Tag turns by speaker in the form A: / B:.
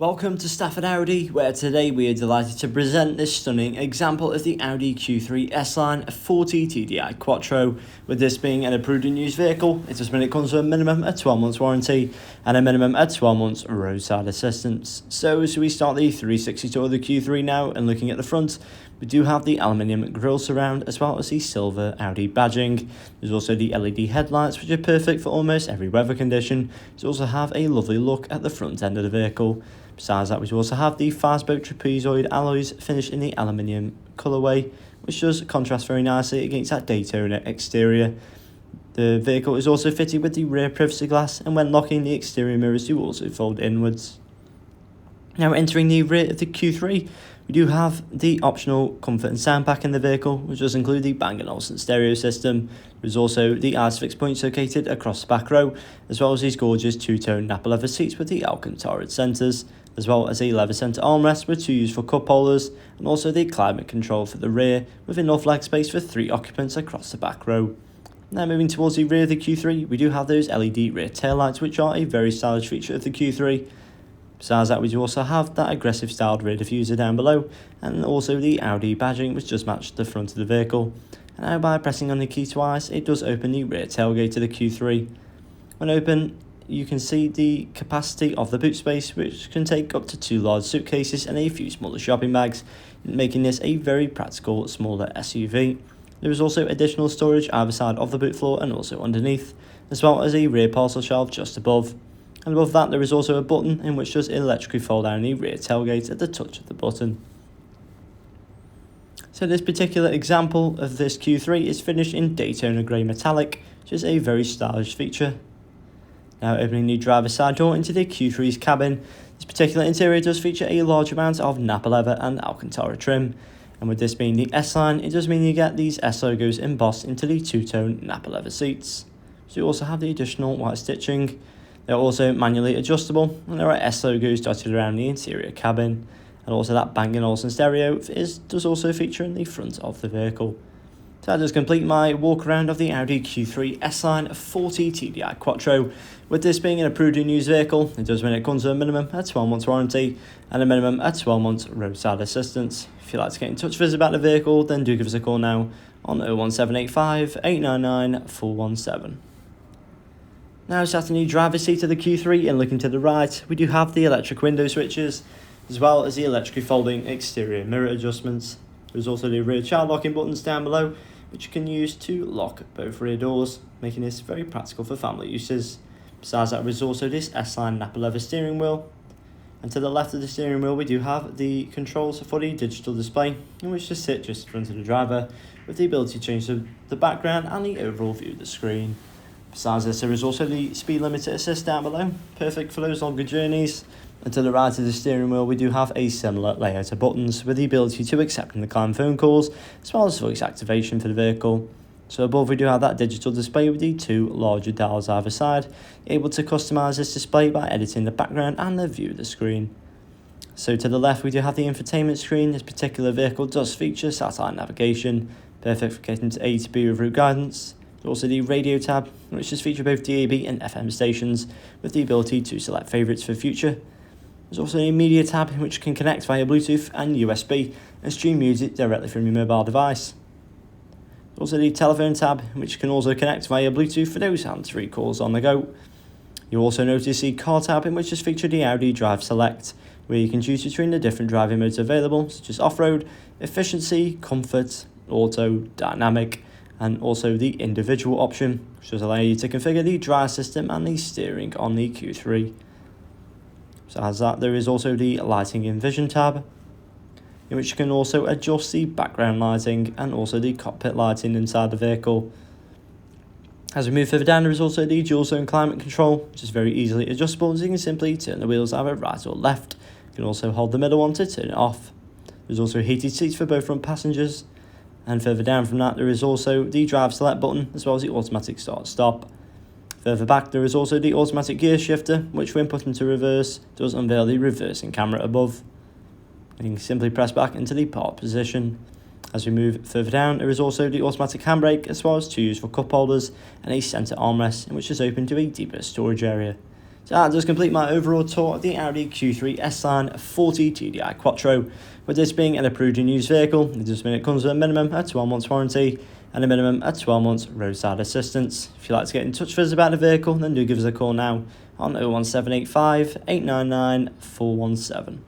A: Welcome to Stafford Audi, where today we are delighted to present this stunning example of the Audi Q3 S line 40 TDI Quattro. With this being an approved and used vehicle, it does mean it comes with a minimum of 12 months warranty and a minimum of 12 months roadside assistance. So as we start the 360 tour of the Q3 now, and looking at the front, we do have the aluminium grille surround as well as the silver Audi badging. There's also the LED headlights, which are perfect for almost every weather condition. You also have a lovely look at the front end of the vehicle. Besides that, we also have the fastboat trapezoid alloys finished in the aluminium colourway, which does contrast very nicely against that Daytona exterior. The vehicle is also fitted with the rear privacy glass, and when locking, the exterior mirrors do also fold inwards. Now entering the rear of the Q3, we do have the optional comfort and sound pack in the vehicle, which does include the Bang & Olufsen stereo system. There's also the Isofix points located across the back row, as well as these gorgeous two-tone Napa leather seats with the Alcantara centres, as well as a leather centre armrest with two useful cup holders, and also the climate control for the rear, with enough leg space for 3 occupants across the back row. Now moving towards the rear of the Q3, we do have those LED rear taillights, which are a very stylish feature of the Q3. Besides that, we do also have that aggressive styled rear diffuser down below, and also the Audi badging, which does match the front of the vehicle. And now by pressing on the key twice, it does open the rear tailgate of the Q3. When open, you can see the capacity of the boot space, which can take up to 2 large suitcases and a few smaller shopping bags, making this a very practical smaller SUV. There is also additional storage either side of the boot floor and also underneath, as well as a rear parcel shelf just above. And above that, there is also a button in which does electrically fold down the rear tailgate at the touch of the button. So this particular example of this Q3 is finished in Daytona grey metallic, which is a very stylish feature. Now opening the driver's side door into the Q3's cabin, this particular interior does feature a large amount of Napa leather and Alcantara trim. And with this being the S line, it does mean you get these S logos embossed into the two-tone Napa leather seats. So you also have the additional white stitching. They're also manually adjustable, and there are S logos dotted around the interior cabin. And also that Bang & Olufsen stereo does also feature in the front of the vehicle. So that does complete my walk around of the Audi Q3 S line 40 TDI Quattro. With this being an approved and used vehicle, it does mean it comes with a minimum of 12 months warranty and a minimum of 12 months roadside assistance. If you'd like to get in touch with us about the vehicle, then do give us a call now on 01785 899 417. Now sat in the driver's seat of the Q3 and looking to the right, we do have the electric window switches, as well as the electrically folding exterior mirror adjustments. There's also the rear child locking buttons down below, which you can use to lock both rear doors, making this very practical for family uses. Besides that, there's also this S-line Napa leather steering wheel. And to the left of the steering wheel, we do have the controls for the digital display, in which to sit just in front of the driver, with the ability to change the background and the overall view of the screen. Besides this, there is also the speed limiter assist down below, perfect for those longer journeys. And to the right of the steering wheel, we do have a similar layout of buttons with the ability to accept and decline phone calls, as well as voice activation for the vehicle. So above, we do have that digital display with the 2 larger dials either side, able to customise this display by editing the background and the view of the screen. So to the left, we do have the infotainment screen. This particular vehicle does feature satellite navigation, perfect for getting to A to B with route guidance. There's also the radio tab, which does feature both DAB and FM stations, with the ability to select favourites for future. There's also a media tab, which can connect via Bluetooth and USB and stream music directly from your mobile device. There's also the telephone tab, which can also connect via Bluetooth for those hands-free calls on the go. You'll also notice the car tab, in which is featured the Audi Drive Select, where you can choose between the different driving modes available, such as off-road, efficiency, comfort, auto, dynamic, and also the individual option, which does allow you to configure the drive system and the steering on the Q3. Besides that, there is also the lighting and vision tab, in which you can also adjust the background lighting and also the cockpit lighting inside the vehicle. As we move further down, there is also the dual zone climate control, which is very easily adjustable, as you can simply turn the wheels either right or left. You can also hold the middle one to turn it off. There's also heated seats for both front passengers. And further down from that, there is also the drive select button, as well as the automatic start-stop. Further back, there is also the automatic gear shifter, which when put into reverse, does unveil the reversing camera above. You can simply press back into the park position. As we move further down, there is also the automatic handbrake, as well as 2 useful cup holders and a centre armrest, in which is open to a deeper storage area. So that does complete my overall tour of the Audi Q3 S line 40 TDI Quattro. With this being an approved and used vehicle, it does mean it comes with a minimum of 12 months warranty and a minimum of 12 months roadside assistance. If you'd like to get in touch with us about the vehicle, then do give us a call now on 01785 899 417.